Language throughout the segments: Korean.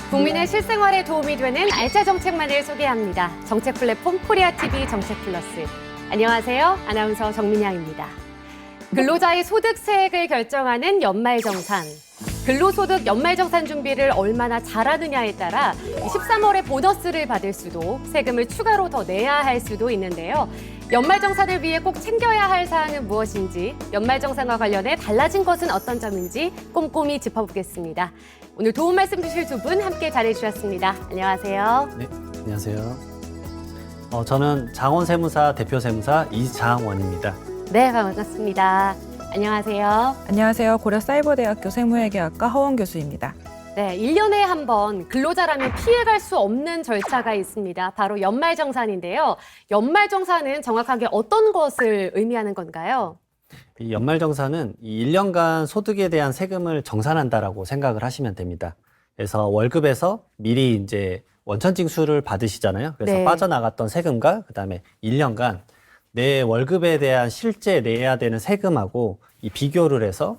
국민의 실생활에 도움이 되는 알짜 정책만을 소개합니다. 정책 플랫폼 코리아TV 정책플러스. 안녕하세요. 아나운서 정민양입니다. 근로자의 소득세액을 결정하는 연말정산. 근로소득 연말정산 준비를 얼마나 잘하느냐에 따라 13월에 보너스를 받을 수도 세금을 추가로 더 내야 할 수도 있는데요. 연말정산을 위해 꼭 챙겨야 할 사항은 무엇인지, 연말정산과 관련해 달라진 것은 어떤 점인지 꼼꼼히 짚어보겠습니다. 오늘 도움 말씀 주실 두 분 함께 자리해주셨습니다. 안녕하세요. 네, 안녕하세요. 저는 장원세무사 대표세무사 이장원입니다. 네, 반갑습니다. 안녕하세요. 안녕하세요. 고려사이버대학교 세무회계학과 허원 교수입니다. 네, 1년에 한 번 근로자라면 피해갈 수 없는 절차가 있습니다. 바로 연말정산인데요. 연말정산은 정확하게 어떤 것을 의미하는 건가요? 이 연말정산은 이 1년간 소득에 대한 세금을 정산한다라고 생각을 하시면 됩니다. 그래서 월급에서 미리 이제 원천징수를 받으시잖아요. 그래서 네. 빠져나갔던 세금과 그다음에 1년간 내 월급에 대한 실제 내야 되는 세금하고 이 비교를 해서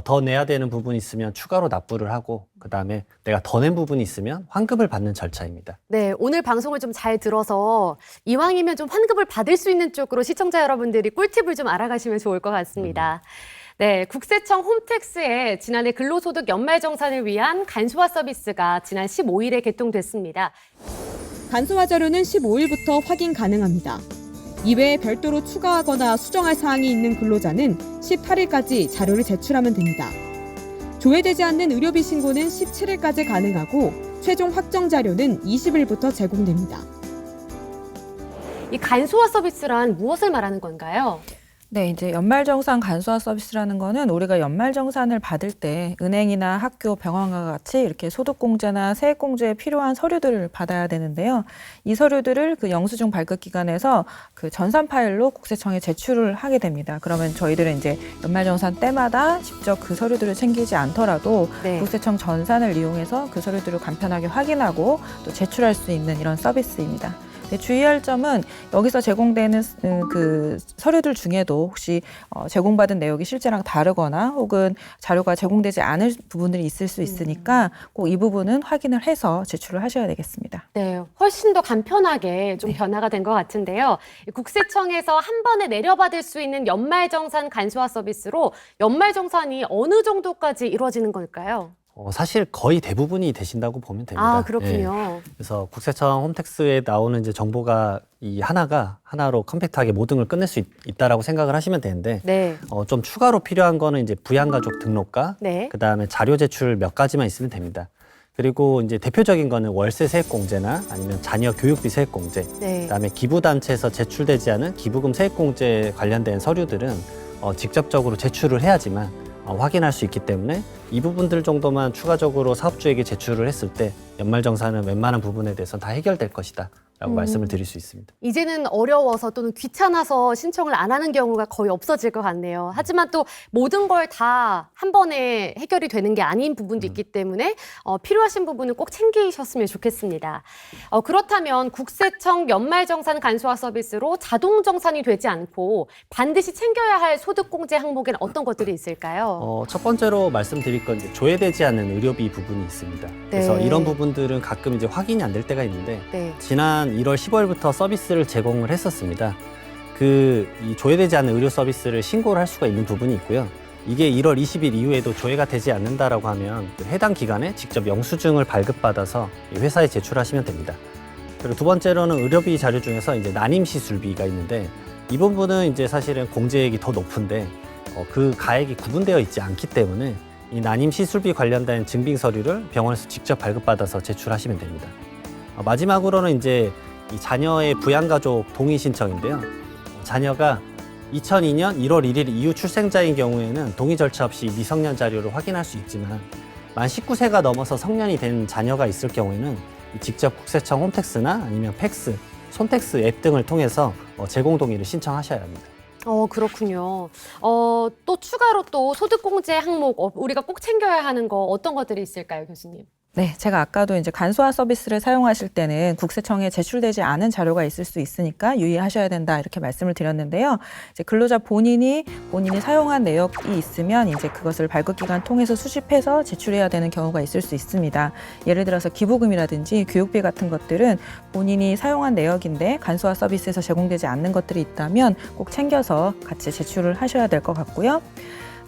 더 내야 되는 부분이 있으면 추가로 납부를 하고 그다음에 내가 더 낸 부분이 있으면 환급을 받는 절차입니다. 네, 오늘 방송을 좀 잘 들어서 이왕이면 좀 환급을 받을 수 있는 쪽으로 시청자 여러분들이 꿀팁을 좀 알아가시면 좋을 것 같습니다. 네, 국세청 홈택스에 지난해 근로소득 연말정산을 위한 간소화 서비스가 지난 15일에 개통됐습니다. 간소화 자료는 15일부터 확인 가능합니다. 이외에 별도로 추가하거나 수정할 사항이 있는 근로자는 18일까지 자료를 제출하면 됩니다. 조회되지 않는 의료비 신고는 17일까지 가능하고 최종 확정 자료는 20일부터 제공됩니다. 이 간소화 서비스란 무엇을 말하는 건가요? 네, 이제 연말정산 간소화 서비스라는 거는 우리가 연말정산을 받을 때 은행이나 학교, 병원과 같이 이렇게 소득공제나 세액공제에 필요한 서류들을 받아야 되는데요. 이 서류들을 그 영수증 발급기관에서 그 전산 파일로 국세청에 제출을 하게 됩니다. 그러면 저희들은 이제 연말정산 때마다 직접 그 서류들을 챙기지 않더라도 네. 국세청 전산을 이용해서 그 서류들을 간편하게 확인하고 또 제출할 수 있는 이런 서비스입니다. 주의할 점은 여기서 제공되는 그 서류들 중에도 혹시 제공받은 내용이 실제랑 다르거나 혹은 자료가 제공되지 않을 부분들이 있을 수 있으니까 꼭 이 부분은 확인을 해서 제출을 하셔야 되겠습니다. 네, 훨씬 더 간편하게 좀 변화가 된 것 같은데요. 국세청에서 한 번에 내려받을 수 있는 연말정산 간소화 서비스로 연말정산이 어느 정도까지 이루어지는 걸까요? 사실 거의 대부분이 되신다고 보면 됩니다. 아, 그렇군요. 예. 그래서 국세청 홈택스에 나오는 이제 정보가 이 하나로 컴팩트하게 모든 걸 끝낼 수 있다라고 생각을 하시면 되는데 네. 좀 추가로 필요한 거는 이제 부양가족 등록과 네. 그다음에 자료 제출 몇 가지만 있으면 됩니다. 그리고 이제 대표적인 거는 월세 세액 공제나 아니면 자녀 교육비 세액 공제, 네. 그다음에 기부단체에서 제출되지 않은 기부금 세액 공제 관련된 서류들은 직접적으로 제출을 해야지만 확인할 수 있기 때문에 이 부분들 정도만 추가적으로 사업주에게 제출을 했을 때 연말정산은 웬만한 부분에 대해서는 다 해결될 것이다 라고 말씀을 드릴 수 있습니다. 이제는 어려워서 또는 귀찮아서 신청을 안 하는 경우가 거의 없어질 것 같네요. 하지만 또 모든 걸 다 한 번에 해결이 되는 게 아닌 부분도 있기 때문에 필요하신 부분은 꼭 챙기셨으면 좋겠습니다. 그렇다면 국세청 연말정산 간소화 서비스로 자동정산이 되지 않고 반드시 챙겨야 할 소득공제 항목에는 어떤 것들이 있을까요? 첫 번째로 말씀드릴 건 이제 조회되지 않는 의료비 부분이 있습니다. 그래서 네. 이런 부분들은 가끔 이제 확인이 안 될 때가 있는데 네. 지난 1월 15일부터 서비스를 제공을 했었습니다. 이 조회되지 않는 의료 서비스를 신고를 할 수가 있는 부분이 있고요. 이게 1월 20일 이후에도 조회가 되지 않는다라고 하면 그 해당 기간에 직접 영수증을 발급받아서 회사에 제출하시면 됩니다. 그리고 두 번째로는 의료비 자료 중에서 이제 난임 시술비가 있는데 이 부분은 이제 사실은 공제액이 더 높은데 그 가액이 구분되어 있지 않기 때문에 이 난임 시술비 관련된 증빙 서류를 병원에서 직접 발급받아서 제출하시면 됩니다. 마지막으로는 이제 이 자녀의 부양가족 동의 신청인데요. 자녀가 2002년 1월 1일 이후 출생자인 경우에는 동의 절차 없이 미성년 자료를 확인할 수 있지만 만 19세가 넘어서 성년이 된 자녀가 있을 경우에는 직접 국세청 홈택스나 아니면 팩스, 손택스 앱 등을 통해서 제공 동의를 신청하셔야 합니다. 그렇군요. 또 추가로 또 소득공제 항목 우리가 꼭 챙겨야 하는 거 어떤 것들이 있을까요, 교수님? 네, 제가 아까도 이제 간소화 서비스를 사용하실 때는 국세청에 제출되지 않은 자료가 있을 수 있으니까 유의하셔야 된다 이렇게 말씀을 드렸는데요. 이제 근로자 본인이 사용한 내역이 있으면 이제 그것을 발급기관 통해서 수집해서 제출해야 되는 경우가 있을 수 있습니다. 예를 들어서 기부금이라든지 교육비 같은 것들은 본인이 사용한 내역인데 간소화 서비스에서 제공되지 않는 것들이 있다면 꼭 챙겨서 같이 제출을 하셔야 될 것 같고요.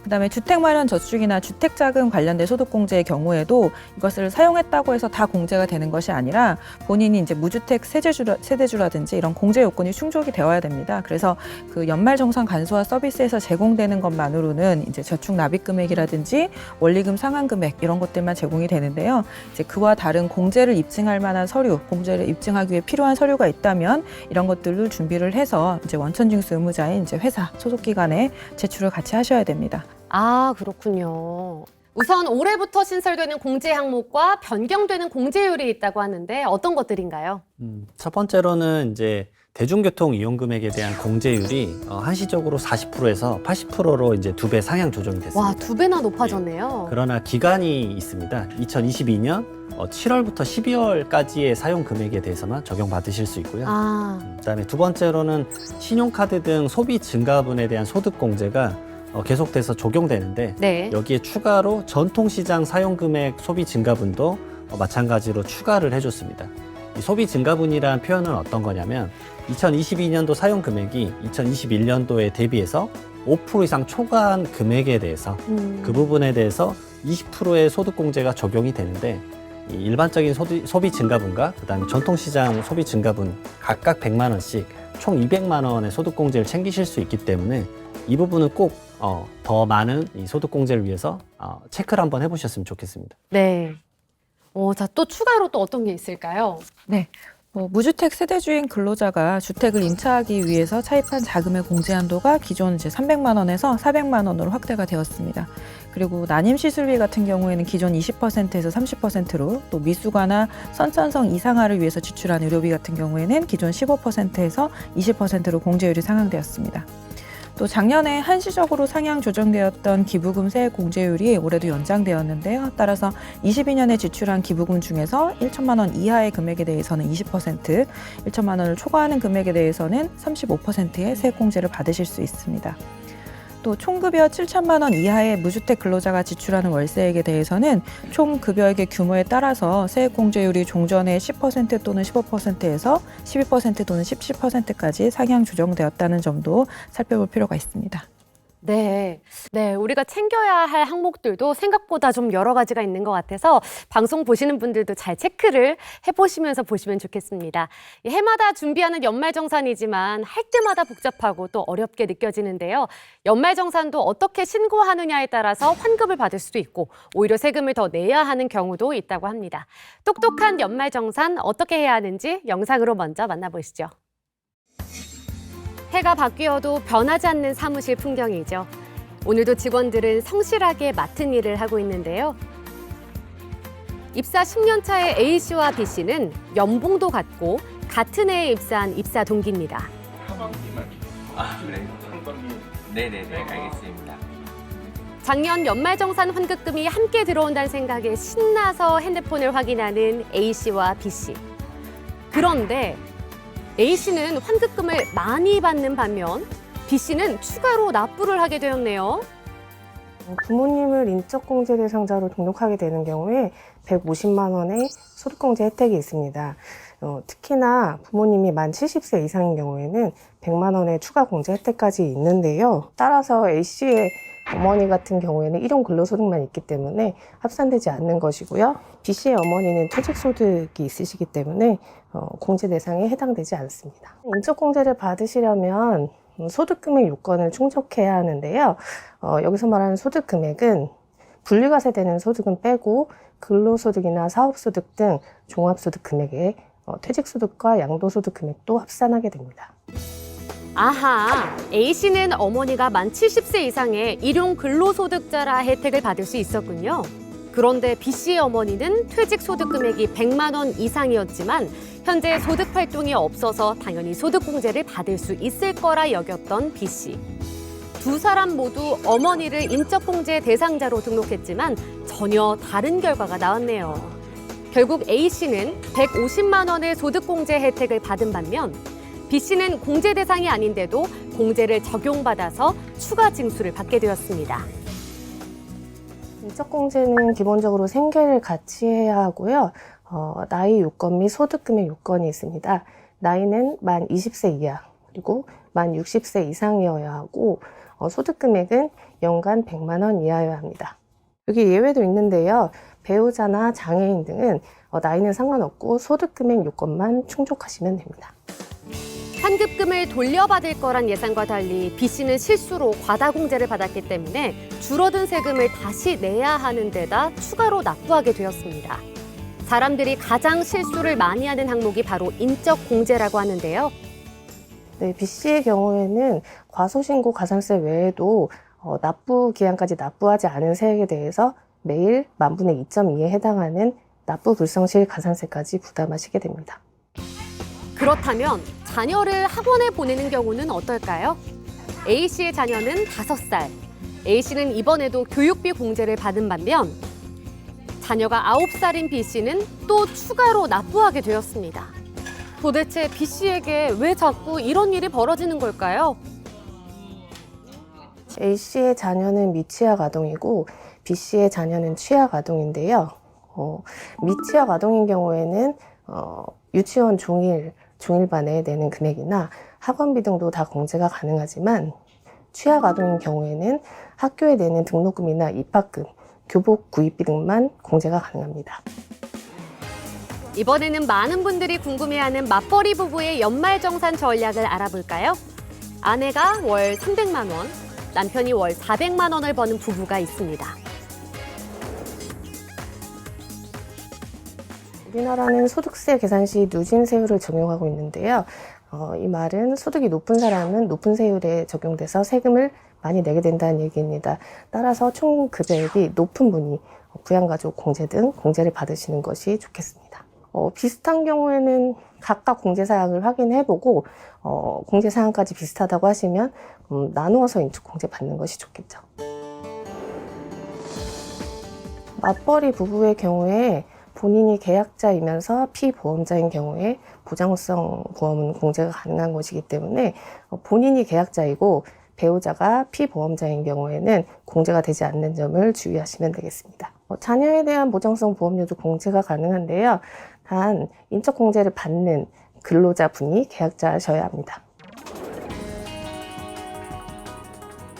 그다음에 주택마련 저축이나 주택자금 관련된 소득공제의 경우에도 이것을 사용했다고 해서 다 공제가 되는 것이 아니라 본인이 이제 무주택 세대주라든지 이런 공제 요건이 충족이 되어야 됩니다. 그래서 그 연말정산 간소화 서비스에서 제공되는 것만으로는 이제 저축 납입 금액이라든지 원리금 상환 금액 이런 것들만 제공이 되는데요. 이제 그와 다른 공제를 입증할 만한 서류, 공제를 입증하기 위해 필요한 서류가 있다면 이런 것들을 준비를 해서 이제 원천징수 의무자인 이제 회사 소속기관에 제출을 같이 하셔야 됩니다. 그렇군요. 우선 올해부터 신설되는 공제 항목과 변경되는 공제율이 있다고 하는데 어떤 것들인가요? 첫 번째로는 이제 대중교통 이용 금액에 대한 공제율이 한시적으로 40%에서 80%로 이제 2배 상향 조정이 됐습니다. 와, 2배나 높아졌네요. 그러나 기간이 있습니다. 2022년 7월부터 12월까지의 사용 금액에 대해서만 적용받으실 수 있고요. 그다음에 두 번째로는 신용카드 등 소비 증가분에 대한 소득 공제가 계속돼서 적용되는데 네. 여기에 추가로 전통시장 사용금액 소비 증가분도 마찬가지로 추가를 해줬습니다. 이 소비 증가분이라는 표현은 어떤 거냐면 2022년도 사용금액이 2021년도에 대비해서 5% 이상 초과한 금액에 대해서 그 부분에 대해서 20%의 소득공제가 적용이 되는데 이 일반적인 소비 증가분과 그다음에 전통시장 소비 증가분 각각 100만 원씩 총 200만 원의 소득공제를 챙기실 수 있기 때문에 이 부분은 꼭 더 많은 이 소득공제를 위해서 체크를 한번 해보셨으면 좋겠습니다. 네. 자, 또 추가로 또 어떤 게 있을까요? 네. 무주택 세대주인 근로자가 주택을 임차하기 위해서 차입한 자금의 공제 한도가 기존 이제 300만 원에서 400만 원으로 확대가 되었습니다. 그리고 난임 시술비 같은 경우에는 기존 20%에서 30%로 또 미숙아나 선천성 이상아를 위해서 지출한 의료비 같은 경우에는 기존 15%에서 20%로 공제율이 상향되었습니다. 또 작년에 한시적으로 상향 조정되었던 기부금 세액 공제율이 올해도 연장되었는데요. 따라서 22년에 지출한 기부금 중에서 1천만 원 이하의 금액에 대해서는 20%, 1천만 원을 초과하는 금액에 대해서는 35%의 세액 공제를 받으실 수 있습니다. 또 총급여 7천만 원 이하의 무주택 근로자가 지출하는 월세액에 대해서는 총 급여액의 규모에 따라서 세액 공제율이 종전의 10% 또는 15%에서 12% 또는 17%까지 상향 조정되었다는 점도 살펴볼 필요가 있습니다. 네. 우리가 챙겨야 할 항목들도 생각보다 좀 여러 가지가 있는 것 같아서 방송 보시는 분들도 잘 체크를 해보시면서 보시면 좋겠습니다. 해마다 준비하는 연말정산이지만 할 때마다 복잡하고 또 어렵게 느껴지는데요. 연말정산도 어떻게 신고하느냐에 따라서 환급을 받을 수도 있고 오히려 세금을 더 내야 하는 경우도 있다고 합니다. 똑똑한 연말정산 어떻게 해야 하는지 영상으로 먼저 만나보시죠. 해가 바뀌어도 변하지 않는 사무실 풍경이죠. 오늘도 직원들은 성실하게 맡은 일을 하고 있는데요. 입사 10년 차의 A씨와 B씨는 연봉도 같고 같은 해에 입사한 입사 동기입니다. 하반기만. 그래. 하반기. 네네네, 알겠습니다. 작년 연말정산 환급금이 함께 들어온다는 생각에 신나서 핸드폰을 확인하는 A씨와 B씨. 그런데 A씨는 환급금을 많이 받는 반면 B씨는 추가로 납부를 하게 되었네요. 부모님을 인적공제 대상자로 등록하게 되는 경우에 150만 원의 소득공제 혜택이 있습니다. 특히나 부모님이 만 70세 이상인 경우에는 100만 원의 추가 공제 혜택까지 있는데요. 따라서 A씨의 어머니 같은 경우에는 일용 근로소득만 있기 때문에 합산되지 않는 것이고요. B 씨의 어머니는 퇴직소득이 있으시기 때문에 공제 대상에 해당되지 않습니다. 인적공제를 받으시려면 소득금액 요건을 충족해야 하는데요. 여기서 말하는 소득금액은 분리과세되는 소득은 빼고 근로소득이나 사업소득 등 종합소득 금액에 퇴직소득과 양도소득 금액도 합산하게 됩니다. 아하, A씨는 어머니가 만 70세 이상의 일용 근로소득자라 혜택을 받을 수 있었군요. 그런데 B씨의 어머니는 퇴직소득 금액이 100만 원 이상이었지만 현재 소득 활동이 없어서 당연히 소득공제를 받을 수 있을 거라 여겼던 B씨. 두 사람 모두 어머니를 인적공제 대상자로 등록했지만 전혀 다른 결과가 나왔네요. 결국 A씨는 150만 원의 소득공제 혜택을 받은 반면 B씨는 공제 대상이 아닌데도 공제를 적용받아서 추가 징수를 받게 되었습니다. 인적공제는 기본적으로 생계를 같이 해야 하고요. 나이 요건 및 소득금액 요건이 있습니다. 나이는 만 20세 이하, 그리고 만 60세 이상이어야 하고 소득금액은 연간 100만 원 이하여야 합니다. 여기 예외도 있는데요. 배우자나 장애인 등은 나이는 상관없고 소득금액 요건만 충족하시면 됩니다. 환급금을 돌려받을 거란 예상과 달리 B씨는 실수로 과다공제를 받았기 때문에 줄어든 세금을 다시 내야 하는 데다 추가로 납부하게 되었습니다. 사람들이 가장 실수를 많이 하는 항목이 바로 인적공제라고 하는데요. 네, B씨의 경우에는 과소신고 가산세 외에도 납부 기한까지 납부하지 않은 세액에 대해서 매일 만분의 2.2에 해당하는 납부 불성실 가산세까지 부담하시게 됩니다. 그렇다면 자녀를 학원에 보내는 경우는 어떨까요? A씨의 자녀는 5살. A씨는 이번에도 교육비 공제를 받은 반면 자녀가 9살인 B씨는 또 추가로 납부하게 되었습니다. 도대체 B씨에게 왜 자꾸 이런 일이 벌어지는 걸까요? A씨의 자녀는 미취학 아동이고 B씨의 자녀는 취학 아동인데요. 미취학 아동인 경우에는 유치원 종일반에 내는 금액이나 학원비 등도 다 공제가 가능하지만 취학 아동인 경우에는 학교에 내는 등록금이나 입학금, 교복 구입비 등만 공제가 가능합니다. 이번에는 많은 분들이 궁금해하는 맞벌이 부부의 연말정산 전략을 알아볼까요? 아내가 월 300만 원, 남편이 월 400만 원을 버는 부부가 있습니다. 우리나라는 소득세 계산 시 누진세율을 적용하고 있는데요. 이 말은 소득이 높은 사람은 높은 세율에 적용돼서 세금을 많이 내게 된다는 얘기입니다. 따라서 총 급여액이 높은 분이 부양가족 공제 등 공제를 받으시는 것이 좋겠습니다. 비슷한 경우에는 각각 공제사항을 확인해보고 공제사항까지 비슷하다고 하시면 나누어서 인적공제 받는 것이 좋겠죠. 맞벌이 부부의 경우에 본인이 계약자이면서 피보험자인 경우에 보장성 보험은 공제가 가능한 것이기 때문에 본인이 계약자이고 배우자가 피보험자인 경우에는 공제가 되지 않는 점을 주의하시면 되겠습니다. 자녀에 대한 보장성 보험료도 공제가 가능한데요. 단 인적공제를 받는 근로자분이 계약자셔야 합니다.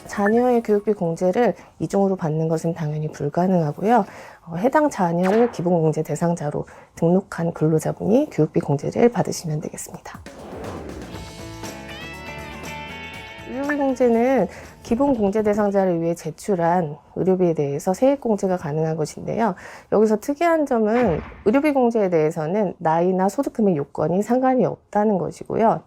자녀의 교육비 공제를 이중으로 받는 것은 당연히 불가능하고요. 해당 자녀를 기본공제 대상자로 등록한 근로자분이 교육비 공제를 받으시면 되겠습니다. 의료비 공제는 기본 공제 대상자를 위해 제출한 의료비에 대해서 세액 공제가 가능한 것인데요. 여기서 특이한 점은 의료비 공제에 대해서는 나이나 소득금액 요건이 상관이 없다는 것이고요.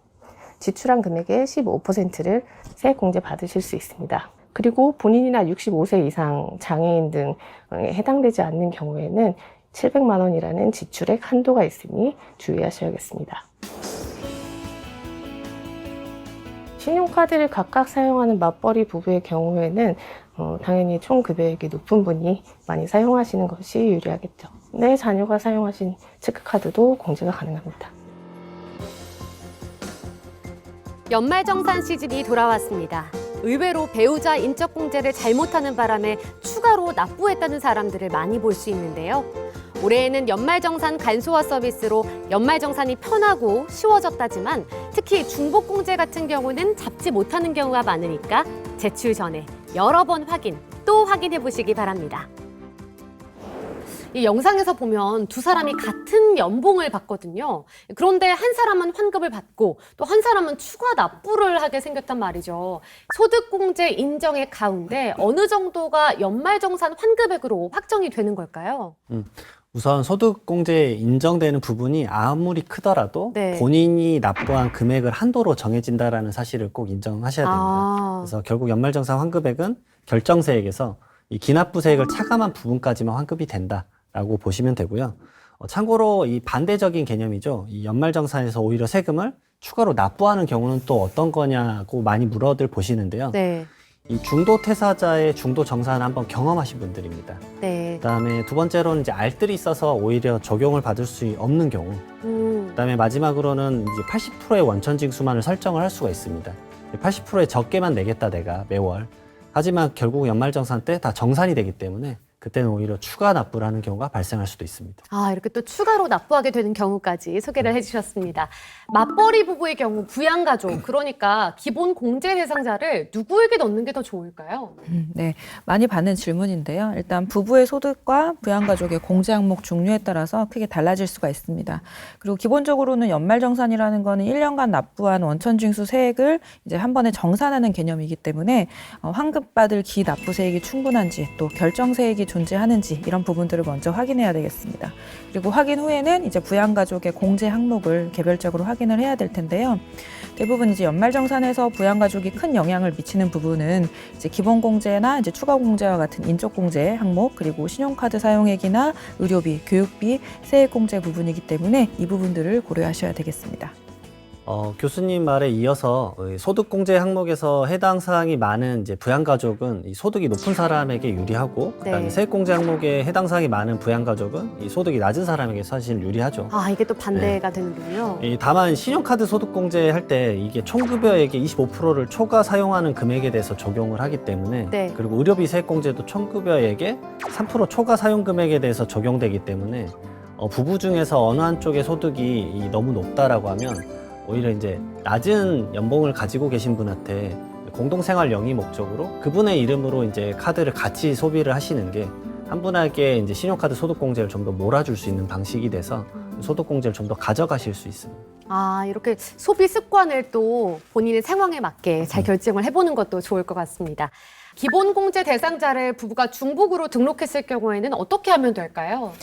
지출한 금액의 15%를 세액 공제 받으실 수 있습니다. 그리고 본인이나 65세 이상 장애인 등 해당되지 않는 경우에는 700만 원이라는 지출액 한도가 있으니 주의하셔야겠습니다. 신용카드를 각각 사용하는 맞벌이 부부의 경우에는 당연히 총 급여액이 높은 분이 많이 사용하시는 것이 유리하겠죠. 내 자녀가 사용하신 체크카드도 공제가 가능합니다. 연말정산 시즌이 돌아왔습니다. 의외로 배우자 인적공제를 잘못하는 바람에 추가로 납부했다는 사람들을 많이 볼 수 있는데요. 올해에는 연말정산 간소화 서비스로 연말정산이 편하고 쉬워졌다지만 특히 중복공제 같은 경우는 잡지 못하는 경우가 많으니까 제출 전에 여러 번 확인, 또 확인해 보시기 바랍니다. 이 영상에서 보면 두 사람이 같은 연봉을 받거든요. 그런데 한 사람은 환급을 받고 또 한 사람은 추가 납부를 하게 생겼단 말이죠. 소득공제 인정의 가운데 어느 정도가 연말정산 환급액으로 확정이 되는 걸까요? 우선 소득공제에 인정되는 부분이 아무리 크더라도 네. 본인이 납부한 금액을 한도로 정해진다라는 사실을 꼭 인정하셔야 됩니다. 그래서 결국 연말정산 환급액은 결정세액에서 이 기납부세액을 차감한 부분까지만 환급이 된다라고 보시면 되고요. 참고로 이 반대적인 개념이죠. 이 연말정산에서 오히려 세금을 추가로 납부하는 경우는 또 어떤 거냐고 많이 물어들 보시는데요. 네. 이 중도 퇴사자의 중도 정산을 한번 경험하신 분들입니다. 네. 그다음에 두 번째로는 이제 알뜰이 있어서 오히려 적용을 받을 수 없는 경우. 그다음에 마지막으로는 이제 80%의 원천 징수만을 설정을 할 수가 있습니다. 80%의 적게만 내겠다 내가 매월. 하지만 결국 연말정산 때 다 정산이 되기 때문에 그때는 오히려 추가 납부를 하는 경우가 발생할 수도 있습니다. 이렇게 또 추가로 납부하게 되는 경우까지 소개를 해주셨습니다. 맞벌이 부부의 경우 부양가족, 그러니까 기본 공제 대상자를 누구에게 넣는 게 더 좋을까요? 네, 많이 받는 질문인데요. 일단 부부의 소득과 부양가족의 공제 항목 종류에 따라서 크게 달라질 수가 있습니다. 그리고 기본적으로는 연말정산이라는 거는 1년간 납부한 원천징수 세액을 이제 한 번에 정산하는 개념이기 때문에 환급받을 기납부세액이 충분한지 또 결정세액이 존재하는지 이런 부분들을 먼저 확인해야 되겠습니다. 그리고 확인 후에는 이제 부양가족의 공제 항목을 개별적으로 확인을 해야 될 텐데요. 대부분 이제 연말정산에서 부양가족이 큰 영향을 미치는 부분은 이제 기본공제나 이제 추가공제와 같은 인적공제 항목, 그리고 신용카드 사용액이나 의료비, 교육비, 세액공제 부분이기 때문에 이 부분들을 고려하셔야 되겠습니다. 교수님 말에 이어서 소득공제 항목에서 해당 사항이 많은 이제 부양가족은 이 소득이 높은 사람에게 유리하고, 그다음에 네. 세액공제 항목에 해당 사항이 많은 부양가족은 이 소득이 낮은 사람에게 사실 유리하죠. 이게 또 반대가 되는군요. 다만 신용카드 소득공제 할 때 이게 총급여액의 25%를 초과 사용하는 금액에 대해서 적용을 하기 때문에, 네. 그리고 의료비 세액공제도 총급여액의 3% 초과 사용 금액에 대해서 적용되기 때문에 부부 중에서 어느 한쪽의 소득이 너무 높다라고 하면 오히려 이제 낮은 연봉을 가지고 계신 분한테 공동생활 영위 목적으로 그분의 이름으로 이제 카드를 같이 소비를 하시는 게 한 분에게 이제 신용카드 소득공제를 좀 더 몰아줄 수 있는 방식이 돼서 소득공제를 좀 더 가져가실 수 있습니다. 이렇게 소비 습관을 또 본인의 상황에 맞게 잘 결정을 해보는 것도 좋을 것 같습니다. 기본공제 대상자를 부부가 중복으로 등록했을 경우에는 어떻게 하면 될까요?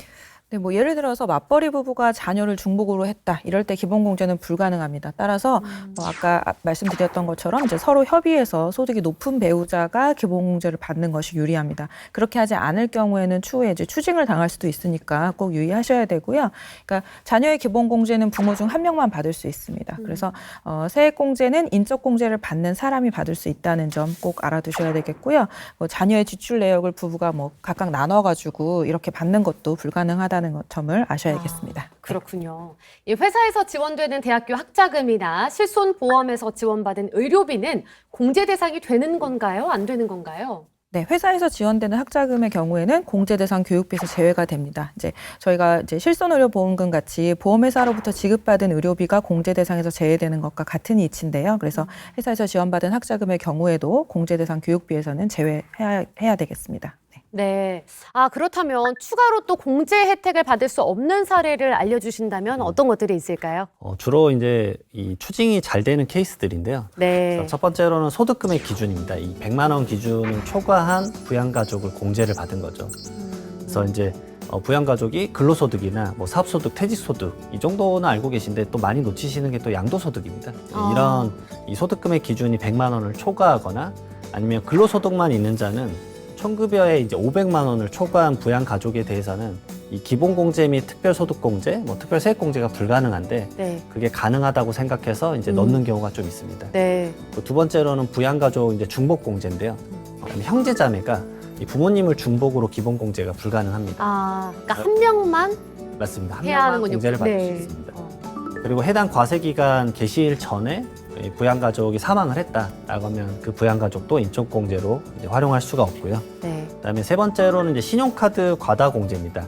네, 뭐 예를 들어서 맞벌이 부부가 자녀를 중복으로 했다. 이럴 때 기본공제는 불가능합니다. 따라서 아까 말씀드렸던 것처럼 이제 서로 협의해서 소득이 높은 배우자가 기본공제를 받는 것이 유리합니다. 그렇게 하지 않을 경우에는 추후에 이제 추징을 당할 수도 있으니까 꼭 유의하셔야 되고요. 그러니까 자녀의 기본공제는 부모 중 한 명만 받을 수 있습니다. 그래서 세액공제는 인적공제를 받는 사람이 받을 수 있다는 점 꼭 알아두셔야 되겠고요. 자녀의 지출 내역을 부부가 뭐 각각 나눠가지고 이렇게 받는 것도 불가능하다는 점을 아셔야겠습니다. 그렇군요. 이 회사에서 지원되는 대학교 학자금이나 실손보험에서 지원받은 의료비는 공제 대상이 되는 건가요? 안 되는 건가요? 네, 회사에서 지원되는 학자금의 경우에는 공제 대상 교육비에서 제외가 됩니다. 이제 저희가 이제 실손의료보험금 같이 보험회사로부터 지급받은 의료비가 공제 대상에서 제외되는 것과 같은 이치인데요. 그래서 회사에서 지원받은 학자금의 경우에도 공제 대상 교육비에서는 제외해야 되겠습니다. 네. 그렇다면 추가로 또 공제 혜택을 받을 수 없는 사례를 알려주신다면 어떤 것들이 있을까요? 주로 이제 이 추징이 잘 되는 케이스들인데요. 네. 그래서 첫 번째로는 소득금액 기준입니다. 이 100만 원 기준을 초과한 부양가족을 공제를 받은 거죠. 그래서 이제 부양가족이 근로소득이나 뭐 사업소득, 퇴직소득 이 정도는 알고 계신데 또 많이 놓치시는 게 또 양도소득입니다. 이런 이 소득금액 기준이 100만 원을 초과하거나 아니면 근로소득만 있는 자는 총급여에 이제 500만 원을 초과한 부양 가족에 대해서는 이 기본공제 및 특별소득공제, 뭐 특별세액공제가 불가능한데 네. 그게 가능하다고 생각해서 이제 넣는 경우가 좀 있습니다. 네. 두 번째로는 부양 가족 이제 중복공제인데요. 형제자매가 이 부모님을 중복으로 기본공제가 불가능합니다. 그러니까 한 명만 맞습니다. 한 해야 명만 하는군요. 공제를 받을 네. 수 있습니다. 그리고 해당 과세기간 개시일 전에 이 부양가족이 사망을 했다라고 하면 그 부양가족도 인적공제로 이제 활용할 수가 없고요. 네. 그다음에 세 번째로는 이제 신용카드 과다공제입니다.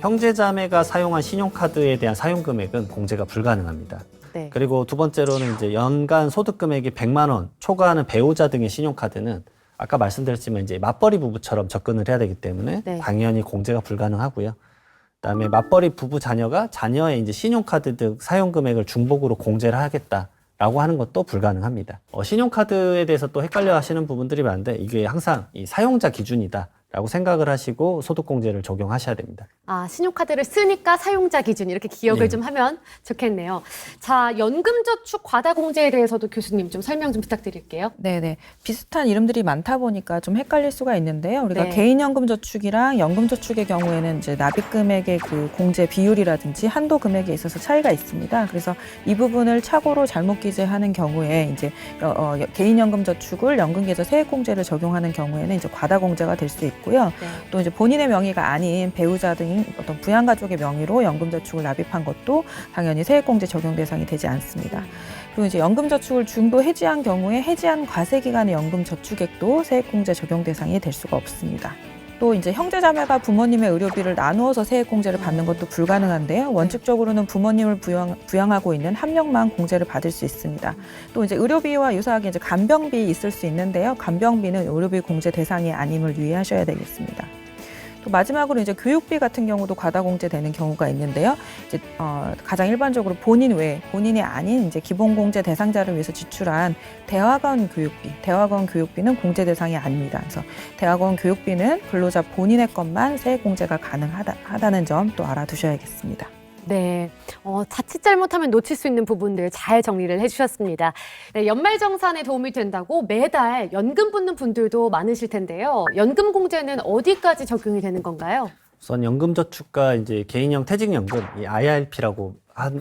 형제자매가 사용한 신용카드에 대한 사용금액은 공제가 불가능합니다. 네. 그리고 두 번째로는 이제 연간 소득금액이 100만 원 초과하는 배우자 등의 신용카드는 아까 말씀드렸지만 이제 맞벌이 부부처럼 접근을 해야 되기 때문에 네. 당연히 공제가 불가능하고요. 그다음에 맞벌이 부부 자녀가 자녀의 이제 신용카드 등 사용 금액을 중복으로 공제를 하겠다라고 하는 것도 불가능합니다. 신용카드에 대해서 또 헷갈려 하시는 부분들이 많은데 이게 항상 이 사용자 기준이다라고 생각을 하시고 소득공제를 적용하셔야 됩니다. 아, 신용카드를 쓰니까 사용자 기준 이렇게 기억을 네. 좀 하면 좋겠네요. 자, 연금저축 과다공제에 대해서도 교수님 좀 설명 좀 부탁드릴게요. 네네. 비슷한 이름들이 많다 보니까 좀 헷갈릴 수가 있는데요. 우리가 네. 개인연금저축이랑 연금저축의 경우에는 이제 납입금액의 그 공제 비율이라든지 한도 금액에 있어서 차이가 있습니다. 그래서 이 부분을 착오로 잘못 기재하는 경우에 이제 개인연금저축을 연금계좌 세액공제를 적용하는 경우에는 이제 과다공제가 될 수 있고요. 네. 또 이제 본인의 명의가 아닌 배우자 등 어떤 부양가족의 명의로 연금저축을 납입한 것도 당연히 세액공제 적용 대상이 되지 않습니다. 그리고 이제 연금저축을 중도 해지한 경우에 해지한 과세기간의 연금저축액도 세액공제 적용 대상이 될 수가 없습니다. 또 이제 형제자매가 부모님의 의료비를 나누어서 세액공제를 받는 것도 불가능한데요. 원칙적으로는 부모님을 부양하고 있는 한 명만 공제를 받을 수 있습니다. 또 이제 의료비와 유사하게 이제 간병비 있을 수 있는데요. 간병비는 의료비 공제 대상이 아님을 유의하셔야 되겠습니다. 또 마지막으로 이제 교육비 같은 경우도 과다공제되는 경우가 있는데요. 이제 가장 일반적으로 본인 외에 본인이 아닌 이제 기본공제 대상자를 위해서 지출한 대학원 교육비는 공제 대상이 아닙니다. 그래서 대학원 교육비는 근로자 본인의 것만 세액공제가 가능하다는 점 또 알아두셔야겠습니다. 네, 자칫 잘못하면 놓칠 수 있는 부분들 잘 정리를 해주셨습니다. 네, 연말정산에 도움이 된다고 매달 연금 붙는 분들도 많으실 텐데요. 연금 공제는 어디까지 적용이 되는 건가요? 우선 연금저축과 이제 개인형 퇴직연금, 이 IRP라고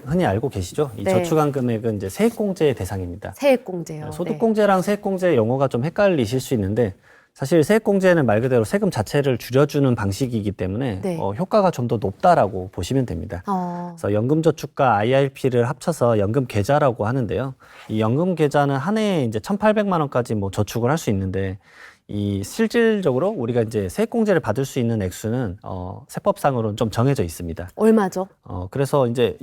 흔히 알고 계시죠? 이 네. 저축한 금액은 이제 세액공제의 대상입니다. 세액공제요. 소득공제랑 세액공제 용어가 좀 헷갈리실 수 있는데 사실 세액공제는 말 그대로 세금 자체를 줄여주는 방식이기 때문에 네. 효과가 좀 더 높다라고 보시면 됩니다. 그래서 연금저축과 IRP를 합쳐서 연금계좌라고 하는데요. 이 연금계좌는 한 해에 이제 1,800만 원까지 뭐 저축을 할 수 있는데 이 실질적으로 우리가 이제 세액공제를 받을 수 있는 액수는 세법상으로는 좀 정해져 있습니다. 얼마죠? 그래서 이제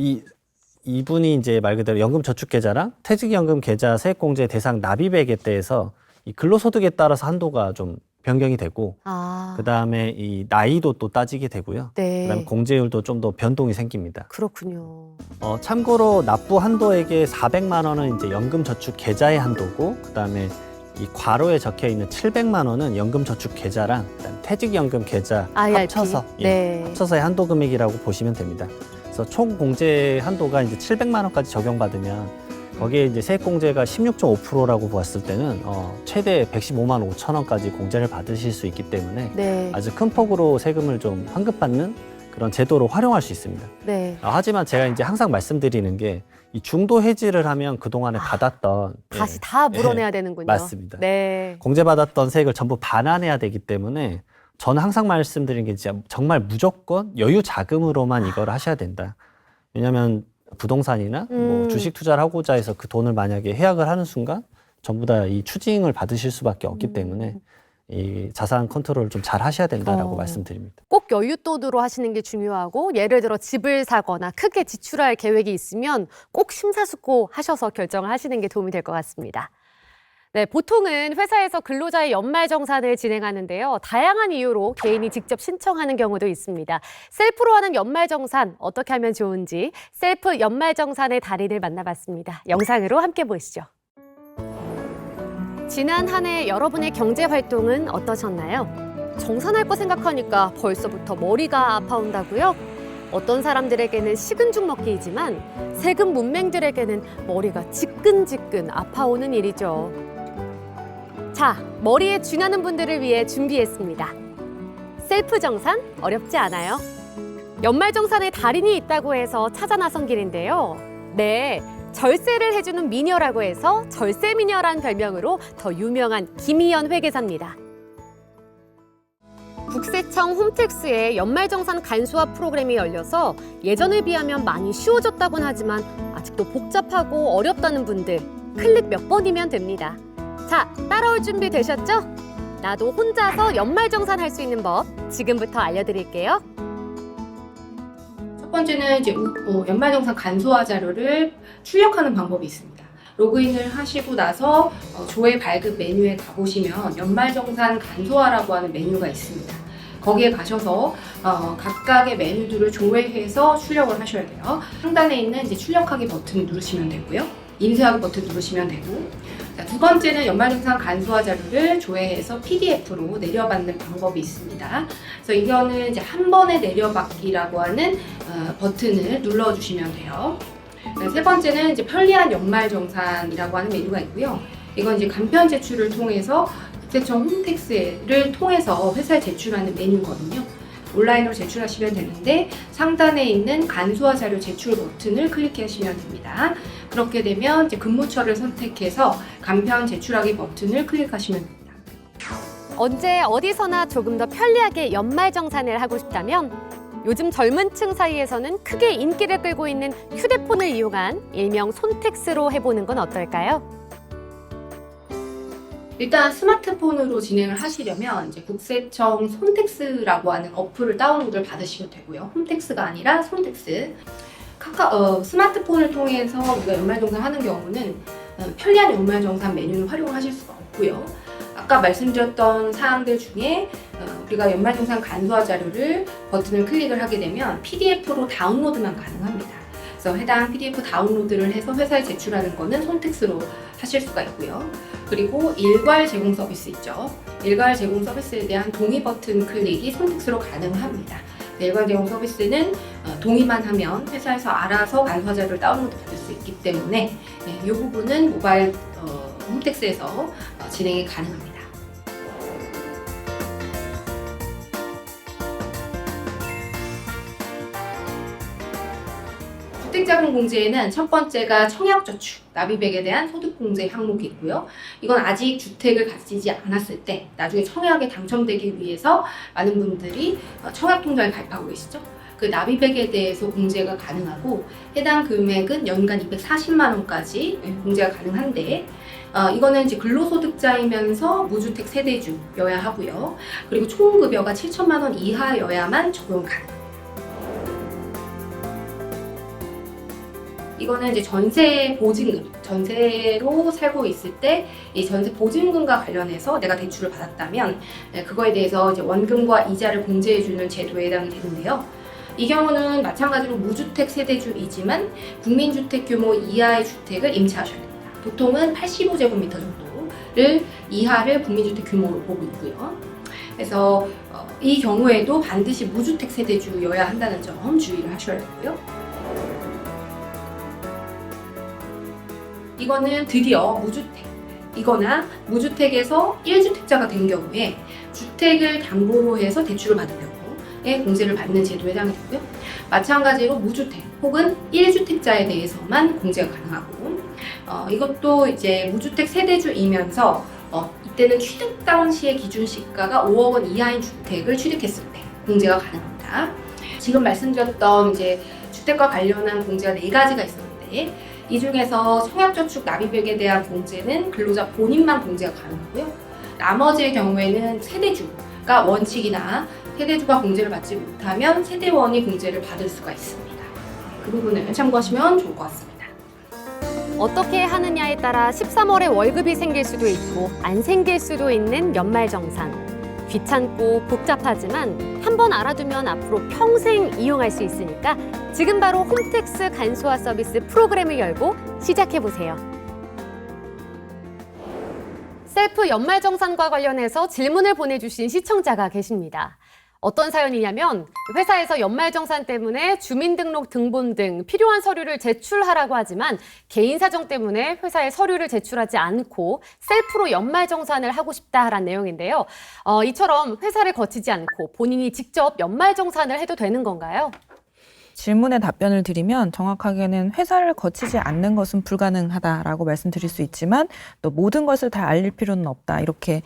이분이 이제 말 그대로 연금저축계좌랑 퇴직연금계좌 세액공제 대상 납입액에 대해서 이 근로소득에 따라서 한도가 좀 변경이 되고 그다음에 이 나이도 또 따지게 되고요. 네. 그다음에 공제율도 좀 더 변동이 생깁니다. 그렇군요. 참고로 납부 한도액의 400만 원은 이제 연금저축 계좌의 한도고 그다음에 이 괄호에 적혀 있는 700만 원은 연금저축 계좌랑 그다음에 퇴직연금 계좌 IRP. 합쳐서 네. 합쳐서의 한도 금액이라고 보시면 됩니다. 그래서 총 공제 한도가 이제 700만 원까지 적용받으면 거기에 이제 세액공제가 16.5%라고 보았을 때는 최대 115만 5천 원까지 공제를 받으실 수 있기 때문에 네. 아주 큰 폭으로 세금을 좀 환급받는 그런 제도로 활용할 수 있습니다. 네. 하지만 제가 이제 항상 말씀드리는 게 이 중도 해지를 하면 그동안에 받았던 다시 다 물어내야 되는군요. 맞습니다. 네. 공제받았던 세액을 전부 반환해야 되기 때문에 저는 항상 말씀드리는 게 진짜 정말 무조건 여유 자금으로만 이걸 하셔야 된다. 왜냐하면 부동산이나 뭐 주식 투자를 하고자 해서 그 돈을 만약에 해약을 하는 순간 전부 다 이 추징을 받으실 수밖에 없기 때문에 이 자산 컨트롤을 좀 잘 하셔야 된다라고 말씀드립니다. 꼭 여윳돈으로 하시는 게 중요하고 예를 들어 집을 사거나 크게 지출할 계획이 있으면 꼭 심사숙고하셔서 결정을 하시는 게 도움이 될 것 같습니다. 네, 보통은 회사에서 근로자의 연말정산을 진행하는데요. 다양한 이유로 개인이 직접 신청하는 경우도 있습니다. 셀프로 하는 연말정산 어떻게 하면 좋은지 셀프 연말정산의 달인을 만나봤습니다. 영상으로 함께 보시죠. 지난 한 해 여러분의 경제활동은 어떠셨나요? 정산할 거 생각하니까 벌써부터 머리가 아파온다고요? 어떤 사람들에게는 식은 죽 먹기이지만 세금 문맹들에게는 머리가 지끈지끈 아파오는 일이죠. 자, 머리에 쥐나는 분들을 위해 준비했습니다. 셀프 정산 어렵지 않아요. 연말정산의 달인이 있다고 해서 찾아 나선 길인데요. 네, 절세를 해주는 미녀라고 해서 절세미녀란 별명으로 더 유명한 김희연 회계사입니다. 국세청 홈택스에 연말정산 간소화 프로그램이 열려서 예전에 비하면 많이 쉬워졌다곤 하지만 아직도 복잡하고 어렵다는 분들 클릭 몇 번이면 됩니다. 자, 따라올 준비 되셨죠? 나도 혼자서 연말정산 할 수 있는 법 지금부터 알려드릴게요. 첫 번째는 이제 연말정산 간소화 자료를 출력하는 방법이 있습니다. 로그인을 하시고 나서 조회 발급 메뉴에 가보시면 연말정산 간소화라고 하는 메뉴가 있습니다. 거기에 가셔서 각각의 메뉴들을 조회해서 출력을 하셔야 돼요. 상단에 있는 이제 출력하기 버튼 누르시면 되고요. 인쇄하기 버튼 누르시면 되고, 자, 두 번째는 연말정산 간소화 자료를 조회해서 PDF로 내려받는 방법이 있습니다. 그래서 이거는 이제 한 번에 내려받기라고 하는 버튼을 눌러주시면 돼요. 세 번째는 이제 편리한 연말정산이라고 하는 메뉴가 있고요. 이건 이제 간편 제출을 통해서 국세청 홈택스를 통해서 회사에 제출하는 메뉴거든요. 온라인으로 제출하시면 되는데 상단에 있는 간소화 자료 제출 버튼을 클릭하시면 됩니다. 그렇게 되면 이제 근무처를 선택해서 간편 제출하기 버튼을 클릭하시면 됩니다. 언제 어디서나 조금 더 편리하게 연말정산을 하고 싶다면 요즘 젊은 층 사이에서는 크게 인기를 끌고 있는 휴대폰을 이용한 일명 손택스로 해보는 건 어떨까요? 일단 스마트폰으로 진행을 하시려면 이제 국세청 손택스라고 하는 어플을 다운로드를 받으시면 되고요. 홈택스가 아니라 손택스. 스마트폰을 통해서 우리가 연말정산 하는 경우는 편리한 연말정산 메뉴는 활용하실 수가 없고요. 아까 말씀드렸던 사항들 중에 우리가 연말정산 간소화 자료를 버튼을 클릭을 하게 되면 PDF로 다운로드만 가능합니다. 그래서 해당 PDF 다운로드를 해서 회사에 제출하는 거는 손택스로 하실 수가 있고요. 그리고 일괄 제공 서비스 있죠. 일괄 제공 서비스에 대한 동의 버튼 클릭이 손택스로 가능합니다. 일괄 제공 서비스는 동의만 하면 회사에서 알아서 간소화 자료를 다운로드 받을 수 있기 때문에 이 부분은 모바일 홈택스에서 진행이 가능합니다. 주택자금공제에는 첫 번째가 청약저축, 납입액에 대한 소득공제 항목이 있고요. 이건 아직 주택을 가지지 않았을 때 나중에 청약에 당첨되기 위해서 많은 분들이 청약통장을 가입하고 계시죠. 그 납입액에 대해서 공제가 가능하고 해당 금액은 연간 240만 원까지 공제가 가능한데 이거는 이제 근로소득자이면서 무주택 세대주여야 하고요. 그리고 총급여가 7천만 원 이하여야만 적용 가능합니다. 이거는 이제 전세 보증금, 전세로 살고 있을 때 이 전세 보증금과 관련해서 내가 대출을 받았다면 그거에 대해서 이제 원금과 이자를 공제해주는 제도에 해당이 되는데요. 이 경우는 마찬가지로 무주택 세대주이지만 국민주택 규모 이하의 주택을 임차하셔야 됩니다. 보통은 85제곱미터 정도를 이하를 국민주택 규모로 보고 있고요. 그래서 이 경우에도 반드시 무주택 세대주여야 한다는 점 주의를 하셔야 되고요. 이거는 드디어 무주택이거나 무주택에서 1주택자가 된 경우에 주택을 담보로 해서 대출을 받은 경우에 공제를 받는 제도에 해당이 되고요. 마찬가지로 무주택 혹은 1주택자에 대해서만 공제가 가능하고 이것도 이제 무주택 세대주이면서 이때는 취득 당시의 기준 시가가 5억 원 이하인 주택을 취득했을 때 공제가 가능합니다. 지금 말씀드렸던 이제 주택과 관련한 공제가 4가지가 있었는데 이 중에서 청약저축 납입액에 대한 공제는 근로자 본인만 공제가 가능하고요. 나머지의 경우에는 세대주가 원칙이나 세대주가 공제를 받지 못하면 세대원이 공제를 받을 수가 있습니다. 그 부분을 참고하시면 좋을 것 같습니다. 어떻게 하느냐에 따라 13월에 월급이 생길 수도 있고 안 생길 수도 있는 연말정산. 귀찮고 복잡하지만 한번 알아두면 앞으로 평생 이용할 수 있으니까 지금 바로 홈택스 간소화 서비스 프로그램을 열고 시작해보세요. 셀프 연말정산과 관련해서 질문을 보내주신 시청자가 계십니다. 어떤 사연이냐면 회사에서 연말정산 때문에 주민등록 등본 등 필요한 서류를 제출하라고 하지만 개인 사정 때문에 회사에 서류를 제출하지 않고 셀프로 연말정산을 하고 싶다라는 내용인데요. 이처럼 회사를 거치지 않고 본인이 직접 연말정산을 해도 되는 건가요? 질문에 답변을 드리면 정확하게는 회사를 거치지 않는 것은 불가능하다라고 말씀드릴 수 있지만 또 모든 것을 다 알릴 필요는 없다 이렇게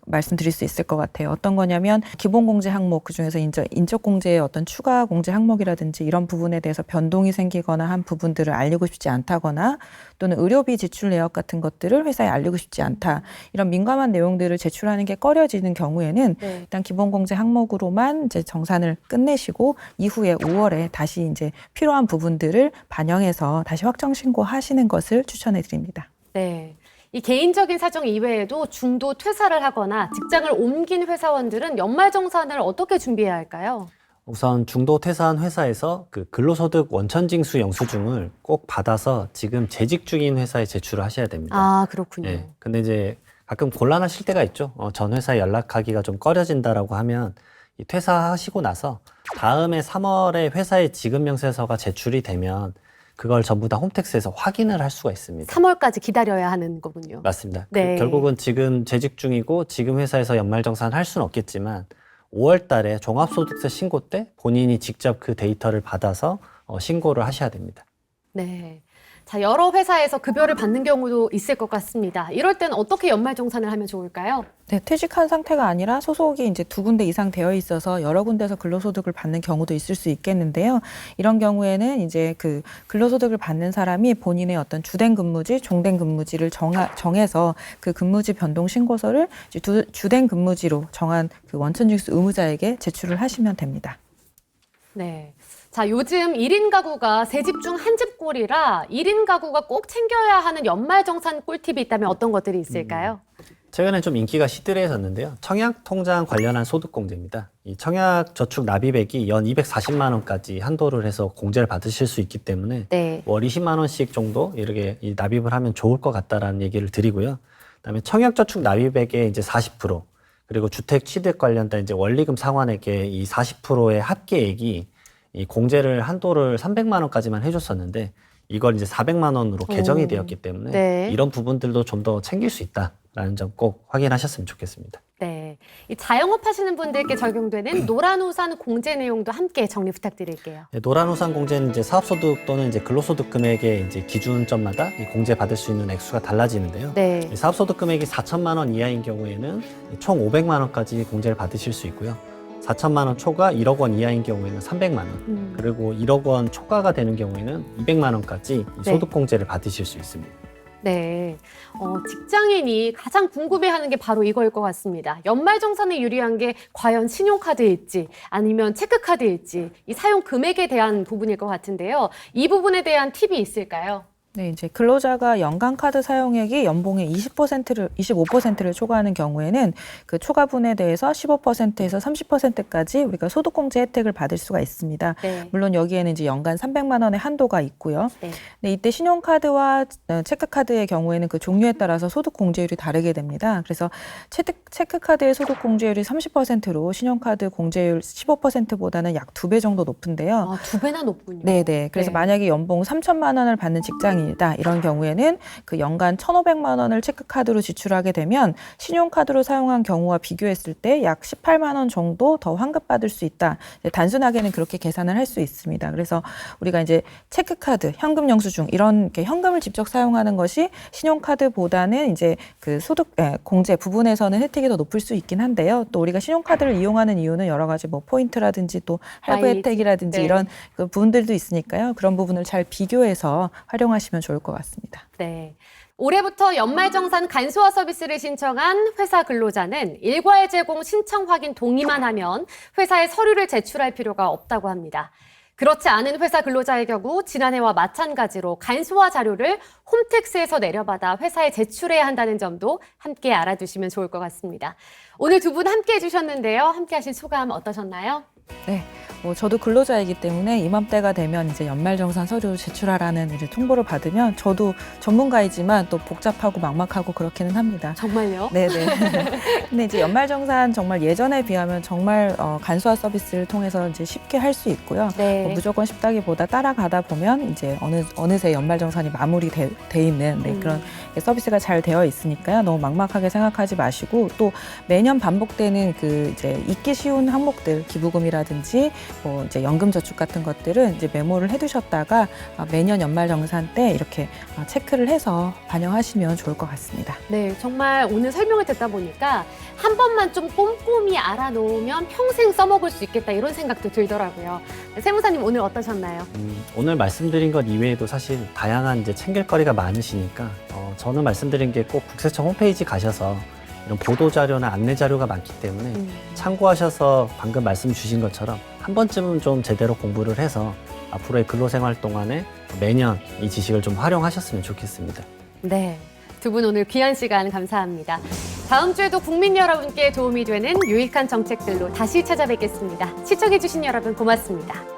말씀드릴 수 있을 것 같아요. 어떤 거냐면 기본공제 항목 그중에서 인적공제의 어떤 추가 공제 항목이라든지 이런 부분에 대해서 변동이 생기거나 한 부분들을 알리고 싶지 않다거나 또는 의료비 지출 내역 같은 것들을 회사에 알리고 싶지 않다 이런 민감한 내용들을 제출하는 게 꺼려지는 경우에는 일단 기본공제 항목으로만 이제 정산을 끝내시고 이후에 5월에 다시 이제 필요한 부분들을 반영해서 다시 확정 신고하시는 것을 추천해 드립니다. 네. 이 개인적인 사정 이외에도 중도 퇴사를 하거나 직장을 옮긴 회사원들은 연말정산을 어떻게 준비해야 할까요? 우선 중도 퇴사한 회사에서 그 근로소득 원천징수 영수증을 꼭 받아서 지금 재직 중인 회사에 제출을 하셔야 됩니다. 아, 그렇군요. 예. 근데 이제 가끔 곤란하실 때가 있죠. 전 회사에 연락하기가 좀 꺼려진다라고 하면 이 퇴사하시고 나서 다음에 3월에 회사의 지급 명세서가 제출이 되면 그걸 전부 다 홈택스에서 확인을 할 수가 있습니다. 3월까지 기다려야 하는 거군요. 맞습니다. 네. 결국은 지금 재직 중이고 지금 회사에서 연말정산 할 수는 없겠지만 5월 달에 종합소득세 신고 때 본인이 직접 그 데이터를 받아서 신고를 하셔야 됩니다. 네. 자, 여러 회사에서 급여를 받는 경우도 있을 것 같습니다. 이럴 때는 어떻게 연말정산을 하면 좋을까요? 네, 퇴직한 상태가 아니라 소속이 이제 2군데 이상 되어 있어서 여러 군데서 근로소득을 받는 경우도 있을 수 있겠는데요. 이런 경우에는 이제 그 근로소득을 받는 사람이 본인의 어떤 주된 근무지, 종된 근무지를 정해서 그 근무지 변동 신고서를 이제 주된 근무지로 정한 그 원천징수 의무자에게 제출을 하시면 됩니다. 네. 자, 요즘 1인 가구가 3집 중 1집 꼴이라 1인 가구가 꼭 챙겨야 하는 연말정산 꿀팁이 있다면 어떤 것들이 있을까요? 최근에 좀 인기가 시들해졌는데요. 청약통장 관련한 소득공제입니다. 이 청약저축 납입액이 연 240만 원까지 한도를 해서 공제를 받으실 수 있기 때문에 네. 월 20만 원씩 정도 이렇게 이 납입을 하면 좋을 것 같다라는 얘기를 드리고요. 그다음에 청약저축 납입액의 이제 40% 그리고 주택 취득 관련된 이제 원리금 상환액의 이 40%의 합계액이 이 공제를 한도를 300만 원까지만 해줬었는데 이걸 이제 400만 원으로 개정이 되었기 때문에 네. 이런 부분들도 좀 더 챙길 수 있다라는 점 꼭 확인하셨으면 좋겠습니다. 네. 이 자영업 하시는 분들께 적용되는 노란우산 공제 내용도 함께 정리 부탁드릴게요. 네, 노란우산 공제는 이제 사업소득 또는 이제 근로소득 금액의 이제 기준점마다 이 공제 받을 수 있는 액수가 달라지는데요. 네. 이 사업소득 금액이 4천만 원 이하인 경우에는 총 500만 원까지 공제를 받으실 수 있고요. 4천만 원 초과 1억 원 이하인 경우에는 300만 원, 그리고 1억 원 초과가 되는 경우에는 200만 원까지 이 네. 소득 공제를 받으실 수 있습니다. 네. 직장인이 가장 궁금해하는 게 바로 이거일 것 같습니다. 연말정산에 유리한 게 과연 신용카드일지 아니면 체크카드일지 이 사용 금액에 대한 부분일 것 같은데요. 이 부분에 대한 팁이 있을까요? 네, 이제 근로자가 연간 카드 사용액이 연봉의 25%를 초과하는 경우에는 그 초과분에 대해서 15%에서 30%까지 우리가 소득공제 혜택을 받을 수가 있습니다. 네. 물론 여기에는 이제 연간 300만 원의 한도가 있고요. 네. 근데 이때 신용카드와 체크카드의 경우에는 그 종류에 따라서 소득공제율이 다르게 됩니다. 그래서 체크카드의 소득공제율이 30%로 신용카드 공제율 15%보다는 약 2배 정도 높은데요. 아, 2배나 높군요. 네네. 그래서 네. 만약에 연봉 3천만 원을 받는 직장인이다. 이런 경우에는 그 연간 1,500만 원을 체크카드로 지출하게 되면 신용카드로 사용한 경우와 비교했을 때 약 18만 원 정도 더 환급받을 수 있다. 단순하게는 그렇게 계산을 할 수 있습니다. 그래서 우리가 이제 체크카드, 현금 영수증 이런 이렇게 현금을 직접 사용하는 것이 신용카드보다는 이제 그 공제 부분에서는 혜택이 더 높을 수 있긴 한데요. 또 우리가 신용카드를 이용하는 이유는 여러 가지 뭐 포인트라든지 또 할부 마일리지. 혜택이라든지 네. 이런 그 부분들도 있으니까요. 그런 부분을 잘 비교해서 활용하시면 좋을 것 같습니다. 네. 올해부터 연말정산 간소화 서비스를 신청한 회사 근로자는 일괄 제공 신청 확인 동의만 하면 회사에 서류를 제출할 필요가 없다고 합니다. 그렇지 않은 회사 근로자의 경우 지난해와 마찬가지로 간소화 자료를 홈택스에서 내려받아 회사에 제출해야 한다는 점도 함께 알아두시면 좋을 것 같습니다. 오늘 두 분 함께 해주셨는데요. 함께 하신 소감 어떠셨나요? 네. 저도 근로자이기 때문에 이맘때가 되면 이제 연말정산 서류 제출하라는 이제 통보를 받으면 저도 전문가이지만 또 복잡하고 막막하고 그렇기는 합니다. 정말요? 네네. 근데 이제 연말정산 정말 예전에 비하면 정말 간소화 서비스를 통해서 이제 쉽게 할 수 있고요. 네. 무조건 쉽다기보다 따라가다 보면 이제 어느새 연말정산이 마무리돼 있는 그런 서비스가 잘 되어 있으니까요. 너무 막막하게 생각하지 마시고 또 매년 반복되는 그 이제 잊기 쉬운 항목들 기부금이라든지 뭐 이제 연금저축 같은 것들은 이제 메모를 해두셨다가 매년 연말정산 때 이렇게 체크를 해서 반영하시면 좋을 것 같습니다. 네, 정말 오늘 설명을 듣다 보니까 한 번만 좀 꼼꼼히 알아놓으면 평생 써먹을 수 있겠다 이런 생각도 들더라고요. 세무사님 오늘 어떠셨나요? 오늘 말씀드린 것 이외에도 사실 다양한 이제 챙길거리가 많으시니까 저는 말씀드린 게 꼭 국세청 홈페이지 가셔서 이런 보도자료나 안내자료가 많기 때문에 참고하셔서 방금 말씀 주신 것처럼 한 번쯤은 좀 제대로 공부를 해서 앞으로의 근로생활 동안에 매년 이 지식을 좀 활용하셨으면 좋겠습니다. 네. 두 분 오늘 귀한 시간 감사합니다. 다음 주에도 국민 여러분께 도움이 되는 유익한 정책들로 다시 찾아뵙겠습니다. 시청해주신 여러분 고맙습니다.